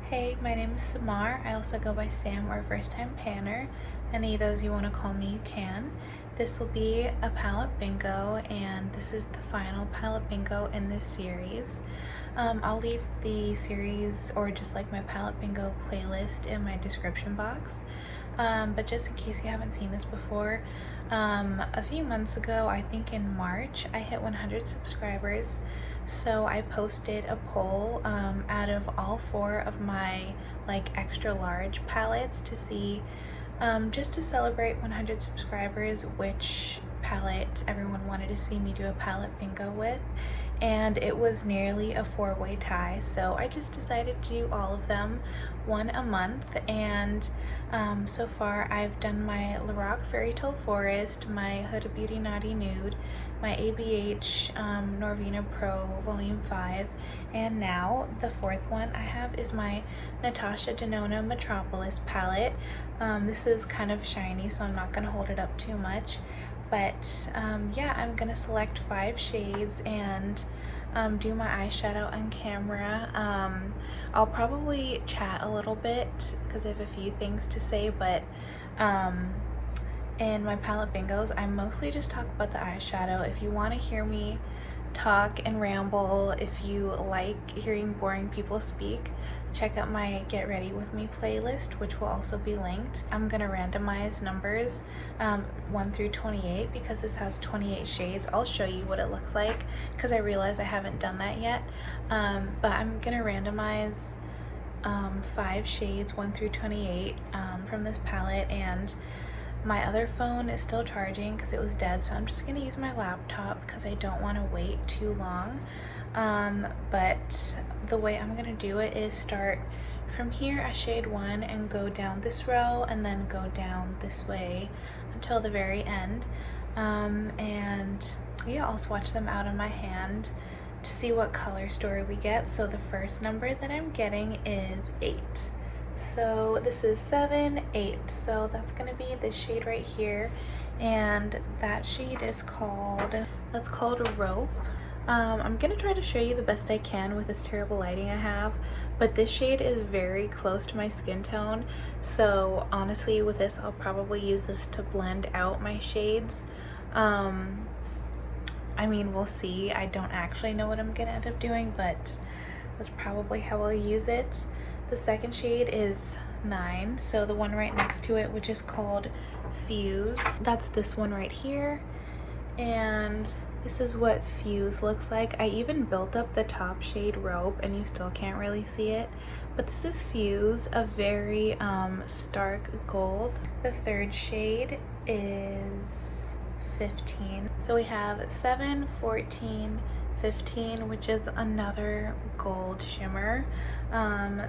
Hey, my name is Samar. I also go by Sam or First Time Panner. Any of those you want to call me, you can. This will be a palette bingo, and this is the final palette bingo in this series. I'll leave the series or just like my palette bingo playlist in my description box. But just in case you haven't seen this before, a few months ago, I think in March, I hit 100 subscribers. So I posted a poll out of all 4 of my like extra large palettes to see, just to celebrate 100 subscribers, which palette everyone wanted to see me do a palette bingo with. And it was nearly a 4-way tie, so I just decided to do all of them, one a month. And so far I've done my Lorac Fairy Tale Forest, my Huda Beauty Naughty Nude, my ABH Norvina Pro Volume 5, and now the 4th one I have is my Natasha Denona Metropolis palette. This is kind of shiny, so I'm not going to hold it up too much. But yeah, I'm gonna select 5 shades and do my eyeshadow on camera. I'll probably chat a little bit because I have a few things to say, but in my palette bingos, I mostly just talk about the eyeshadow. If you want to hear me talk and ramble, if you like hearing boring people speak, check out my Get Ready With Me playlist, which will also be linked. I'm gonna randomize numbers 1 through 28 because this has 28 shades. I'll show you what it looks like because I realize I haven't done that yet. But I'm gonna randomize 5 shades 1 through 28 from this palette, and my other phone is still charging because it was dead, so I'm just gonna use my laptop because I don't want to wait too long. But the way I'm gonna do it is start from here at shade 1 and go down this row and then go down this way until the very end. And yeah, I'll swatch them out on my hand to see what color story we get. So the first number that I'm getting is 8. So this is 7, 8. So that's gonna be this shade right here, and that shade is called, that's called Rope. I'm gonna try to show you the best I can with this terrible lighting I have, but this shade is very close to my skin tone. So honestly, with this, I'll probably use this to blend out my shades. I mean, we'll see. I don't actually know what I'm gonna end up doing, but that's probably how I'll use it. The second shade is 9, so the one right next to it, which is called Fuse, that's this one right here. And this is what Fuse looks like. I even built up the top shade Rope and you still can't really see it, but this is Fuse, a very stark gold. The third shade is 15. So we have 7, 14, 15, which is another gold shimmer.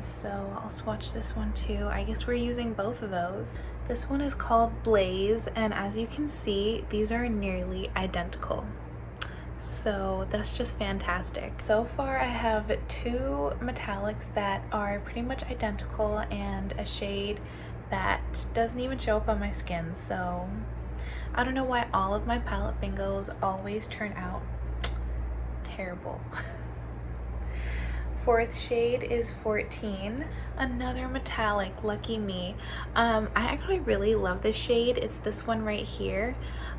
So I'll swatch this one too. I guess we're using both of those. This one is called Blaze, and as you can see, these are nearly identical. So that's just fantastic. So far I have 2 metallics that are pretty much identical and a shade that doesn't even show up on my skin. So I don't know why all of my palette bingos always turn out terrible. Fourth shade is 14, another metallic, lucky me. I actually really love this shade. It's this one right here.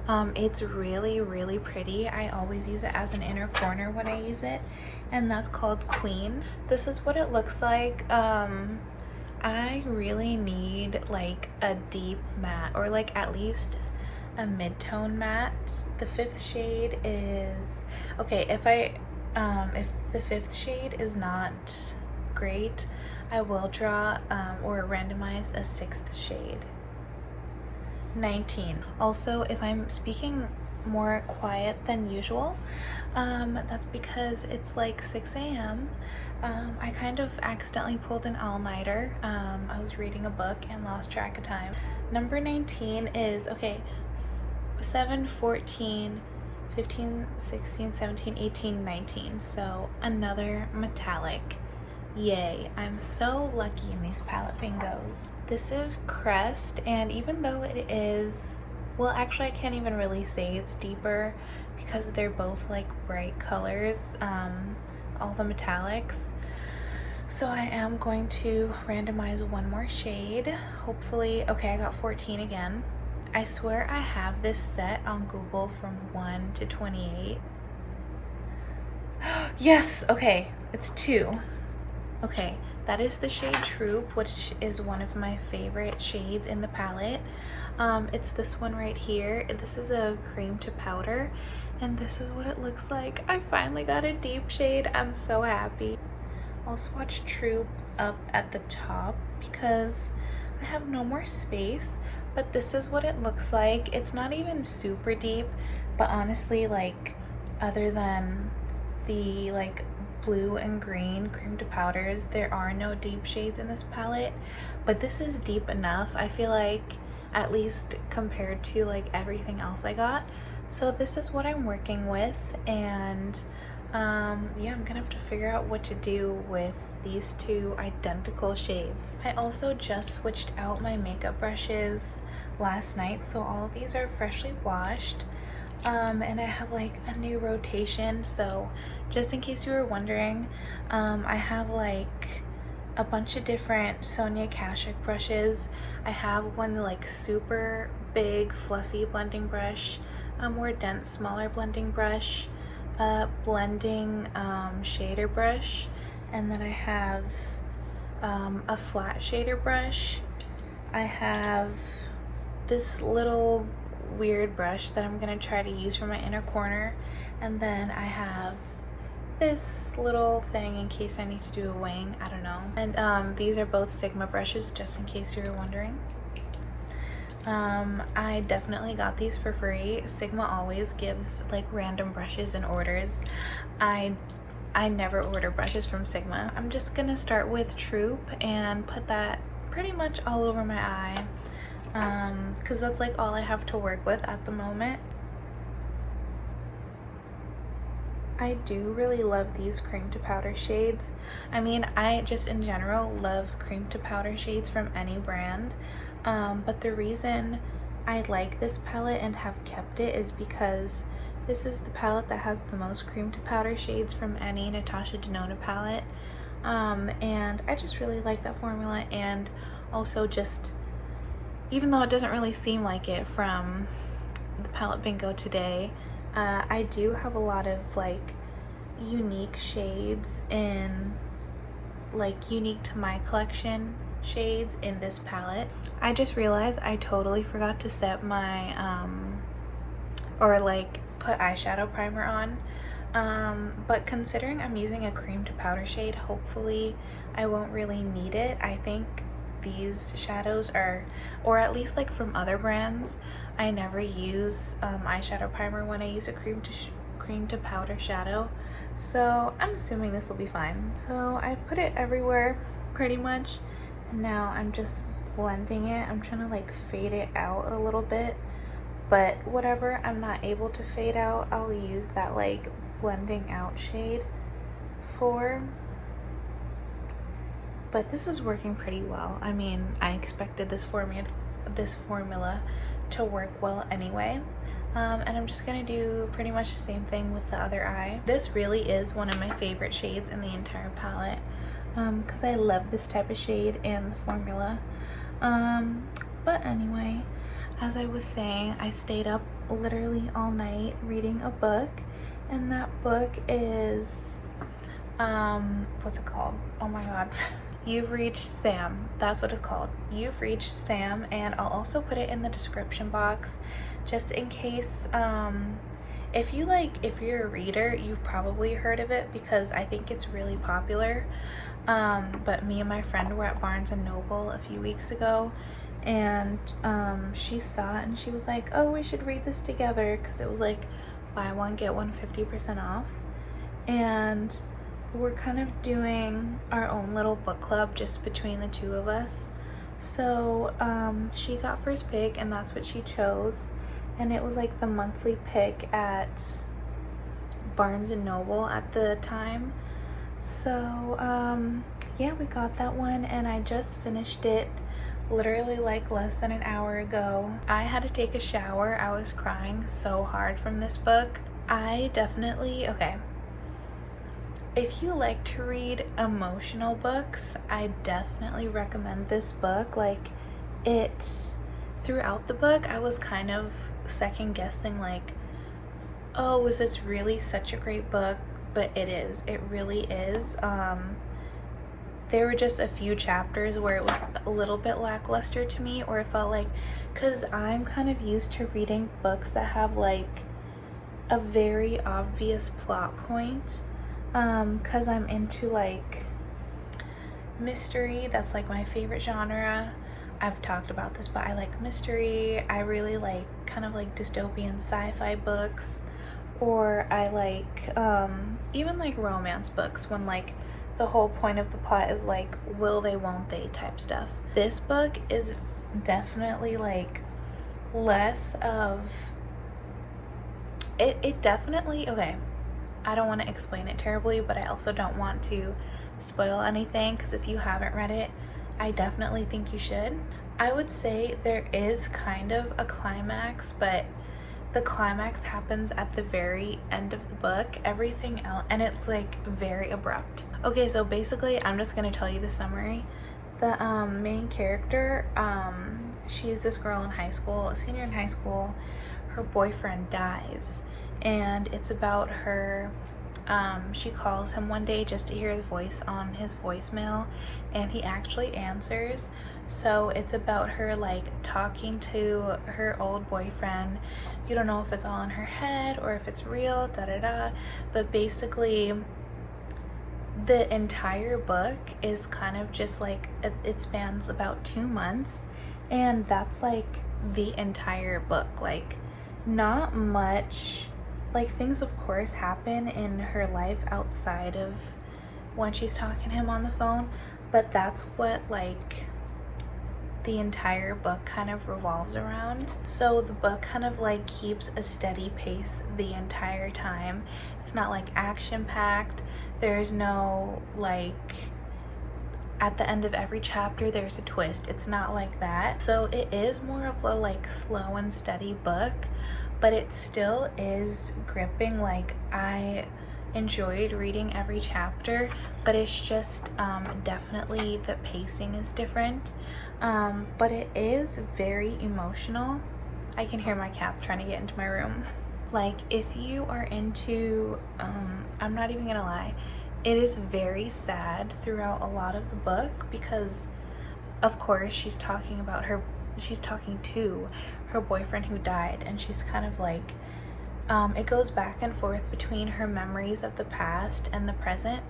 It's really pretty. I always use it as an inner corner when I use it, and that's called Queen. This is what it looks like. I really need like a deep matte, or like at least a mid-tone matte. The 5th shade is okay. If the 5th shade is not great, I will draw or randomize a 6th shade. 19. Also, if I'm speaking more quiet than usual, that's because it's like 6 a.m. I kind of accidentally pulled an all-nighter. I was reading a book and lost track of time. Number 19 is, okay, 7, 14, 15, 16, 17, 18, 19. So another metallic. Yay, I'm so lucky in these palette bingos. This is Crest, and even though it is, well, actually I can't even really say it's deeper because they're both like bright colors, all the metallics. So I am going to randomize one more shade. Hopefully, okay, I got 14 again. I swear I have this set on Google from 1 to 28. Yes, okay, it's 2. Okay, that is the shade Troop, which is one of my favorite shades in the palette. It's this one right here. This is a cream to powder, and this is what it looks like. I finally got a deep shade. I'm so happy. I'll swatch Troop up at the top because I have no more space, but this is what it looks like. It's not even super deep, but honestly, like, other than the like blue and green cream to powders, there are no deep shades in this palette, but this is deep enough, I feel like, at least compared to like everything else I got. So this is what I'm working with, and yeah, I'm gonna have to figure out what to do with these two identical shades. I also just switched out my makeup brushes last night, so all of these are freshly washed. And I have like a new rotation, so just in case you were wondering, I have like a bunch of different Sonia Kashuk brushes. I have one like super big fluffy blending brush, a more dense smaller blending brush, blending shader brush, and then I have a flat shader brush. I have this little weird brush that I'm gonna try to use for my inner corner, and then I have this little thing in case I need to do a wing, I don't know. And these are both Sigma brushes, just in case you were wondering. I definitely got these for free. Sigma always gives like random brushes and orders. I never order brushes from Sigma. I'm just gonna start with Troop and put that pretty much all over my eye, because that's like all I have to work with at the moment. I do really love these cream to powder shades. I mean, I just in general love cream to powder shades from any brand, but the reason I like this palette and have kept it is because this is the palette that has the most cream to powder shades from any Natasha Denona palette, and I just really like that formula. And also, just even though it doesn't really seem like it from the palette bingo today, I do have a lot of like unique shades in, like, unique to my collection shades in this palette. I just realized I totally forgot to set my or like put eyeshadow primer on, but considering I'm using a cream to powder shade, hopefully I won't really need it. I think these shadows are, or at least like from other brands, I never use eyeshadow primer when I use a cream to powder shadow, so I'm assuming this will be fine. So I put it everywhere pretty much, and now I'm just blending it. I'm trying to like fade it out a little bit, but whatever I'm not able to fade out, I'll use that like blending out shade for. But this is working pretty well. I mean, I expected this formula to work well anyway. And I'm just gonna do pretty much the same thing with the other eye. This really is one of my favorite shades in the entire palette, because I love this type of shade and the formula. But anyway, as I was saying, I stayed up literally all night reading a book, and that book is, what's it called? Oh my god. You've Reached Sam. That's what it's called. You've Reached Sam, and I'll also put it in the description box just in case. If you're a reader, you've probably heard of it because I think it's really popular. But me and my friend were at Barnes and Noble a few weeks ago, and she saw it and she was like, oh, we should read this together, because it was like buy one get one 50% off, and we're kind of doing our own little book club just between the two of us. So she got first pick, and that's what she chose, and it was like the monthly pick at Barnes and Noble at the time. So yeah, we got that one, and I just finished it literally like less than an hour ago. I had to take a shower. I was crying so hard from this book. I definitely, okay, If you like to read emotional books, I definitely recommend this book. Like, it's throughout the book, I was kind of second guessing, like, oh, is this really such a great book? But it is. It really is. There were just a few chapters where it was a little bit lackluster to me, or it felt like, because I'm kind of used to reading books that have like a very obvious plot point, because I'm into like mystery. That's like my favorite genre. I've talked about this, but I like mystery. I really like kind of like dystopian sci-fi books, or I like even like romance books when like the whole point of the plot is like will they, won't they type stuff. This book is definitely like less of it definitely, okay, I don't want to explain it terribly, but I also don't want to spoil anything, because if you haven't read it, I definitely think you should. I would say there is kind of a climax, but the climax happens at the very end of the book. Everything else, and it's like very abrupt. Okay, so basically I'm just gonna tell you the summary. The main character, she's this girl in high school, a senior in high school. Her boyfriend dies, and it's about her. She calls him one day just to hear his voice on his voicemail, and he actually answers. So it's about her like talking to her old boyfriend. You don't know if it's all in her head or if it's real, but basically the entire book is kind of just like it spans about 2 months, and that's like the entire book. Like, not much, like, things of course happen in her life outside of when she's talking to him on the phone, but that's what like the entire book kind of revolves around. So the book kind of like keeps a steady pace the entire time. It's not like action packed. There's no like at the end of every chapter there's a twist. It's not like that. So it is more of a like slow and steady book, but it still is gripping. Like, I enjoyed reading every chapter, but it's just definitely the pacing is different, but it is very emotional. I can hear my cat trying to get into my room. Like, if you are into I'm not even gonna lie, it is very sad throughout a lot of the book, because of course she's talking to her boyfriend who died, and she's kind of like it goes back and forth between her memories of the past and the present.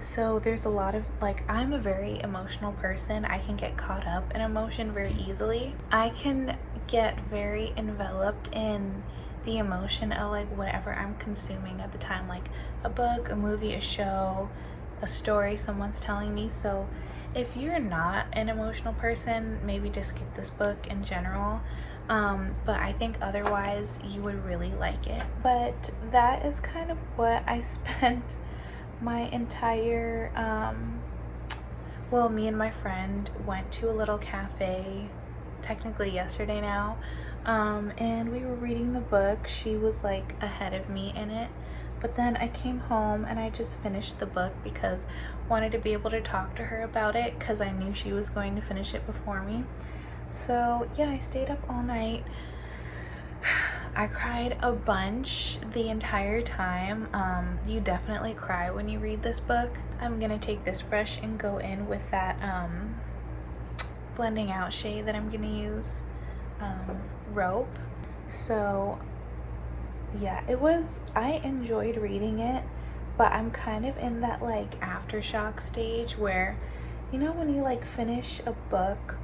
So there's a lot of like, I'm a very emotional person. I can get caught up in emotion very easily. I can get very enveloped in the emotion of like whatever I'm consuming at the time, like a book, a movie, a show, a story someone's telling me. So if you're not an emotional person, maybe just skip this book in general. But I think otherwise you would really like it. But that is kind of what I spent my entire me and my friend went to a little cafe, technically yesterday now, and we were reading the book. She was like ahead of me in it, but then I came home and I just finished the book because I wanted to be able to talk to her about it, because I knew she was going to finish it before me. So yeah, I stayed up all night. I cried a bunch the entire time. You definitely cry when you read this book. I'm gonna take this brush and go in with that blending out shade that I'm gonna use, Rope. So yeah, I enjoyed reading it, but I'm kind of in that like aftershock stage where, you know, when you like finish a book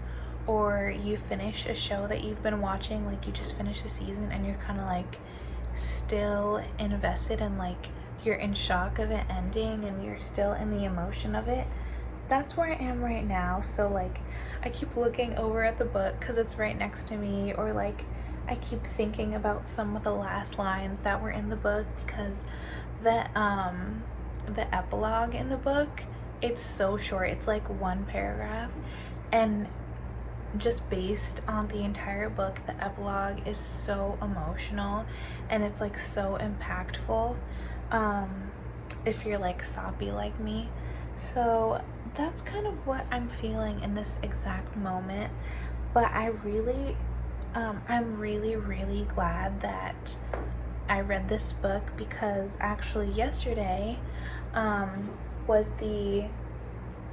or you finish a show that you've been watching, like you just finished the season and you're kind of like still invested and like you're in shock of it ending and you're still in the emotion of it. That's where I am right now. So like I keep looking over at the book because it's right next to me, or like I keep thinking about some of the last lines that were in the book, because the epilogue in the book, it's so short. It's like one paragraph, and just based on the entire book, the epilogue is so emotional and it's like so impactful. if you're like soppy like me. So that's kind of what I'm feeling in this exact moment. But I'm really glad that I read this book, because actually yesterday was the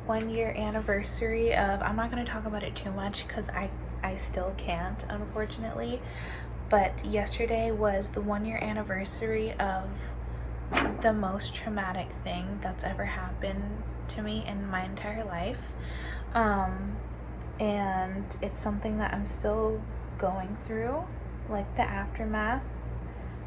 1-year anniversary of, I'm not going to talk about it too much because I still can't, unfortunately, but yesterday was the 1-year anniversary of the most traumatic thing that's ever happened to me in my entire life. And it's something that I'm still going through, like the aftermath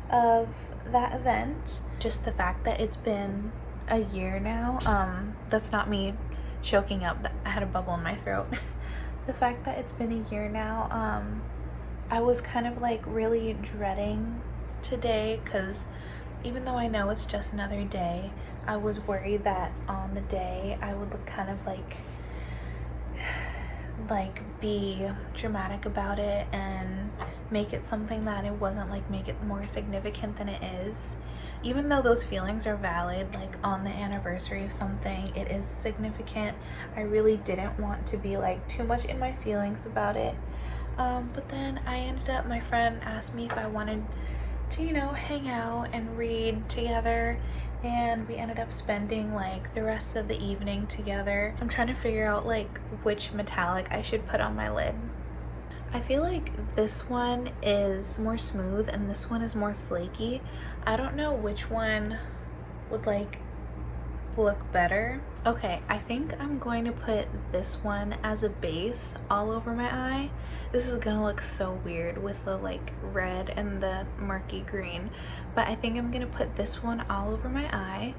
of that event. Just the fact that it's been a year now, that's not me choking up, I had a bubble in my throat. The fact that it's been a year now, I was kind of like really dreading today, because even though I know it's just another day, I was worried that on the day I would look kind of like be dramatic about it and make it something that it wasn't, like make it more significant than it is. Even though those feelings are valid, like on the anniversary of something, it is significant. I really didn't want to be like too much in my feelings about it. But then I ended up, my friend asked me if I wanted to, you know, hang out and read together, and we ended up spending like the rest of the evening together. I'm trying to figure out like which metallic I should put on my lid. I feel like this one is more smooth and this one is more flaky. I don't know which one would like look better. Okay, I think I'm going to put this one as a base all over my eye. This is gonna look so weird with the like red and the murky green, but I think I'm gonna put this one all over my eye,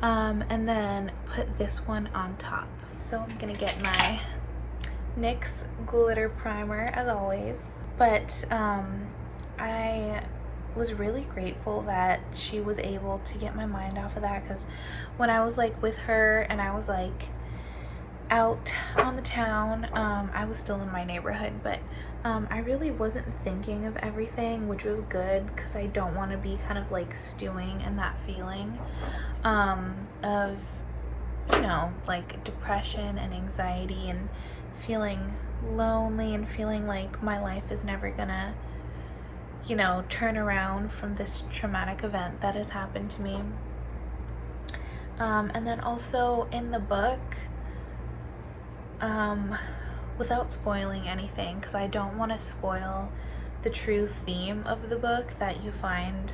and then put this one on top. So I'm gonna get my NYX glitter primer as always. But I was really grateful that she was able to get my mind off of that, because when I was like with her and I was like out on the town, I was still in my neighborhood, but I really wasn't thinking of everything, which was good, because I don't want to be kind of like stewing in that feeling of, you know, like depression and anxiety and feeling lonely and feeling like my life is never gonna, you know, turn around from this traumatic event that has happened to me. And then also in the book, without spoiling anything, because I don't want to spoil the true theme of the book that you find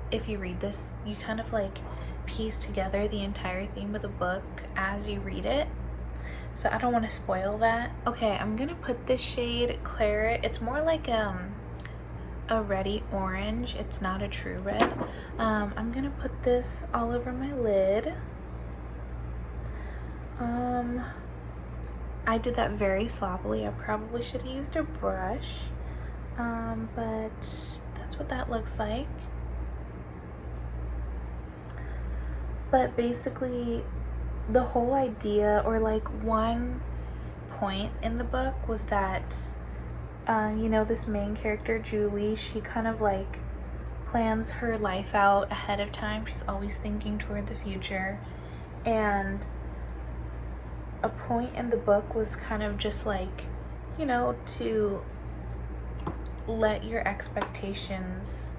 if you read this. You kind of like piece together the entire theme of the book as you read it, so I don't want to spoil that. Okay, I'm gonna put this shade Claret. It's more like a reddy orange, it's not a true red. I'm gonna put this all over my lid. I did that very sloppily. I probably should have used a brush, but that's what that looks like. But basically the whole idea, or like one point in the book, was that you know, this main character Julie, she kind of like plans her life out ahead of time. She's always thinking toward the future, and a point in the book was kind of just like, you know, to let your expectations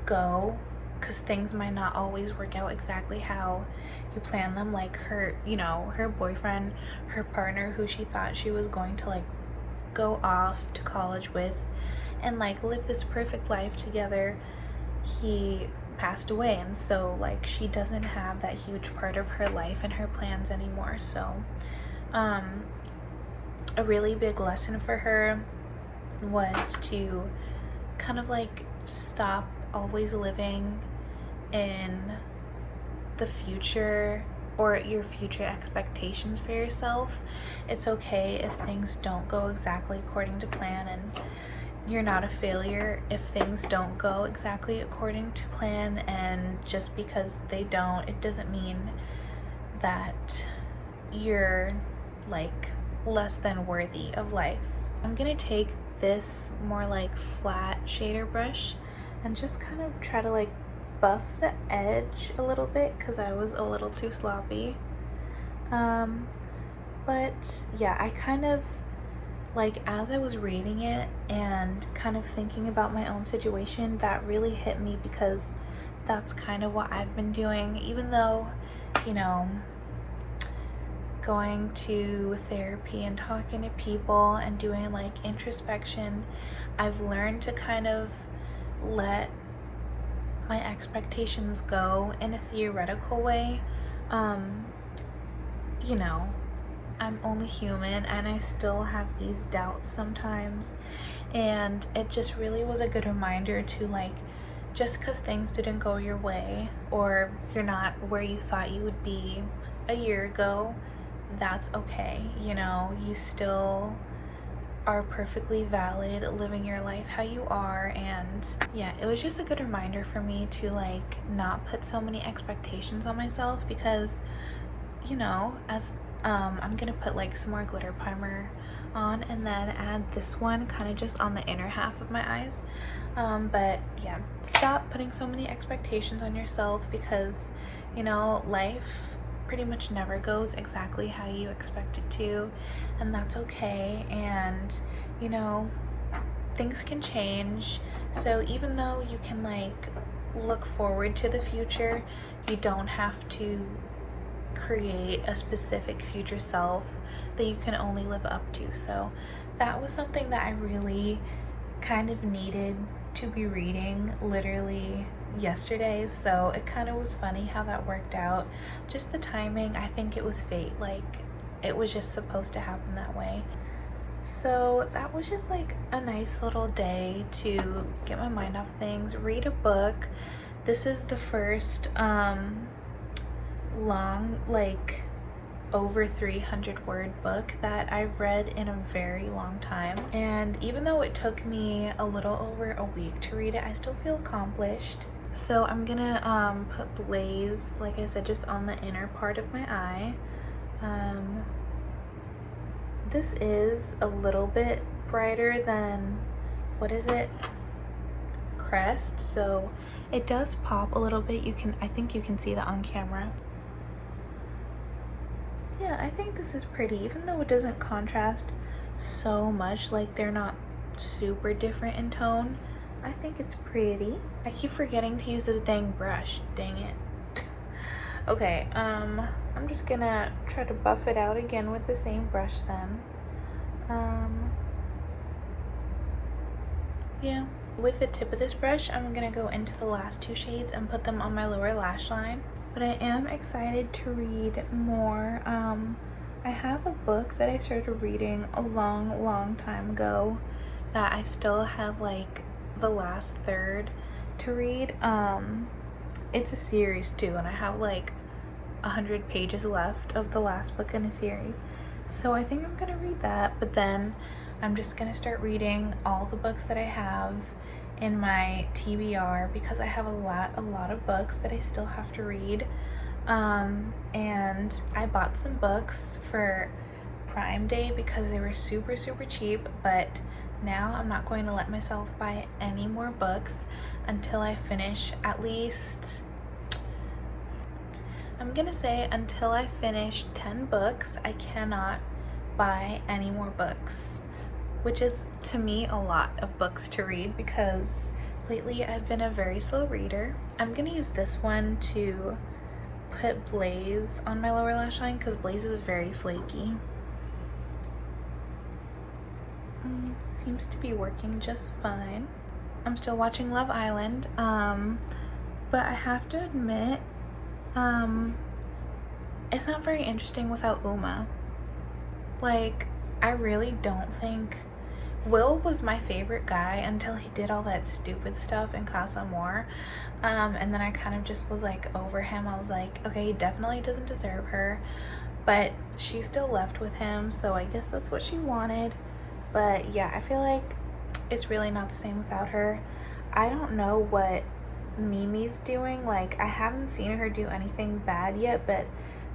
go, because things might not always work out exactly how you plan them. Like her, you know, her boyfriend, her partner, who she thought she was going to like go off to college with and like live this perfect life together, he passed away, and so like she doesn't have that huge part of her life and her plans anymore. So a really big lesson for her was to kind of like stop always living in the future or your future expectations for yourself. It's okay if things don't go exactly according to plan, and you're not a failure if things don't go exactly according to plan. And just because they don't, it doesn't mean that you're like less than worthy of life. I'm gonna take this more like flat shader brush and just kind of try to like buff the edge a little bit because I was a little too sloppy. But yeah, I kind of, like, as I was reading it and kind of thinking about my own situation, that really hit me because that's kind of what I've been doing. Even though, you know, going to therapy and talking to people and doing like introspection, I've learned to kind of let my expectations go in a theoretical way. You know, I'm only human and I still have these doubts sometimes, and it just really was a good reminder to, like, just because things didn't go your way or you're not where you thought you would be a year ago, that's okay. You know, you still are perfectly valid living your life how you are. And yeah, it was just a good reminder for me to, like, not put so many expectations on myself because, you know, as I'm gonna put like some more glitter primer on and then add this one kind of just on the inner half of my eyes. But yeah, stop putting so many expectations on yourself because, you know, life pretty much never goes exactly how you expect it to, and that's okay. And, you know, things can change. So even though you can, like, look forward to the future, you don't have to create a specific future self that you can only live up to. So that was something that I really kind of needed to be reading literally yesterday, so it kind of was funny how that worked out. Just the timing, I think it was fate, like it was just supposed to happen that way. So that was just like a nice little day to get my mind off things, read a book. This is the first long, like over 300 word book that I've read in a very long time, and even though it took me a little over a week to read it, I still feel accomplished. So I'm gonna put Blaze, like I said, just on the inner part of my eye. This is a little bit brighter than, what is it, Crest, so it does pop a little bit. I think you can see that on camera. Yeah, I think this is pretty, even though it doesn't contrast so much, like they're not super different in tone. I think it's pretty. I keep forgetting to use this dang brush, dang it. Okay, I'm just gonna try to buff it out again with the same brush then. Yeah, with the tip of this brush, I'm gonna go into the last two shades and put them on my lower lash line. But I am excited to read more. I have a book that I started reading a long time ago that I still have like the last third to read. It's a series too, and I have like 100 pages left of the last book in a series. So I think I'm gonna read that, but then I'm just gonna start reading all the books that I have in my TBR because I have a lot of books that I still have to read. And I bought some books for Prime Day because they were super cheap, but now I'm not going to let myself buy any more books until I finish at least, I'm gonna say until I finish 10 books, I cannot buy any more books, which is to me a lot of books to read because lately I've been a very slow reader. I'm gonna use this one to put Blaze on my lower lash line because Blaze is very flaky. Seems to be working just fine. I'm still watching Love Island, but I have to admit, it's not very interesting without Uma. Like, I really don't think Will was my favorite guy until he did all that stupid stuff in Casa Amor, and then I kind of just was like over him. I was like, okay, he definitely doesn't deserve her, but she still left with him, so I guess that's what she wanted. But yeah, I feel like it's really not the same without her. I don't know what Mimi's doing. Like, I haven't seen her do anything bad yet, but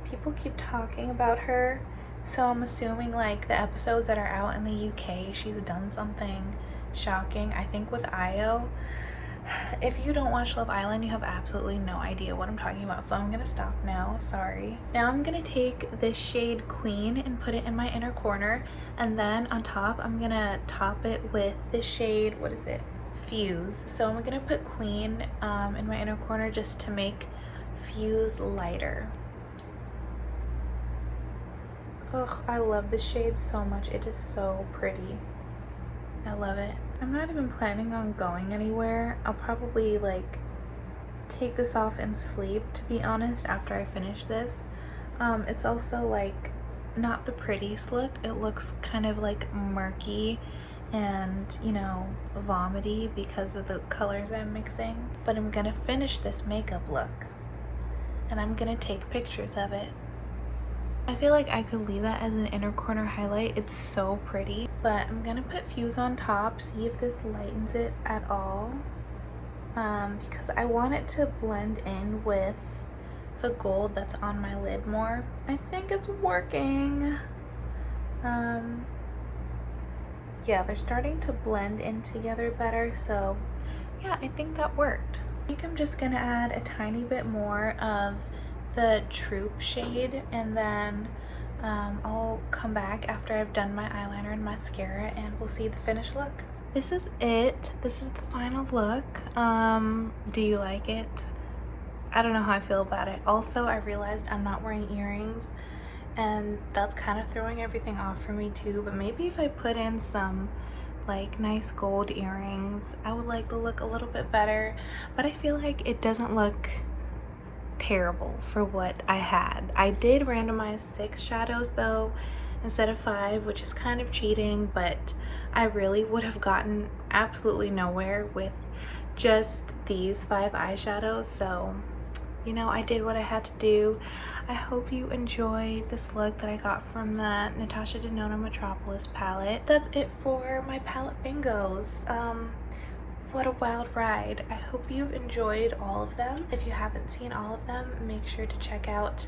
people keep talking about her. So I'm assuming like the episodes that are out in the UK, she's done something shocking. I think with Io. If you don't watch Love Island, you have absolutely no idea what I'm talking about, so I'm gonna stop now. Sorry. Now I'm gonna take this shade Queen and put it in my inner corner, and then on top I'm gonna top it with this shade, what is it? Fuse. So I'm gonna put Queen in my inner corner just to make Fuse lighter. Ugh, I love this shade so much. It is so pretty. I love it. I'm not even planning on going anywhere. I'll probably like take this off and sleep, to be honest, after I finish this. It's also like not the prettiest look. It looks kind of like murky and, you know, vomity because of the colors I'm mixing. But I'm gonna finish this makeup look and I'm gonna take pictures of it. I feel like I could leave that as an inner corner highlight. It's so pretty. But I'm gonna put Fuse on top, see if this lightens it at all. Because I want it to blend in with the gold that's on my lid more. I think it's working. Yeah, they're starting to blend in together better, so yeah, I think that worked. I think I'm just gonna add a tiny bit more of the Troop shade, and then I'll come back after I've done my eyeliner and mascara and we'll see the finished look. This is it. This is the final look. Do you like it? I don't know how I feel about it. Also, I realized I'm not wearing earrings and that's kind of throwing everything off for me too, but maybe if I put in some like nice gold earrings, I would like the look a little bit better, but I feel like it doesn't look terrible for what I had. I did randomize 6 shadows though instead of 5, which is kind of cheating, but I really would have gotten absolutely nowhere with just these 5 eyeshadows, so you know, I did what I had to do. I hope you enjoyed this look that I got from the Natasha Denona Metropolis palette. That's it for my palette bingos. What a wild ride. I hope you've enjoyed all of them. If you haven't seen all of them, make sure to check out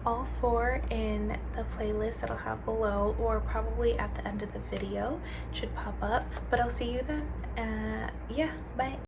all 4 in the playlist that I'll have below, or probably at the end of the video. It should pop up, but I'll see you then. Yeah, bye.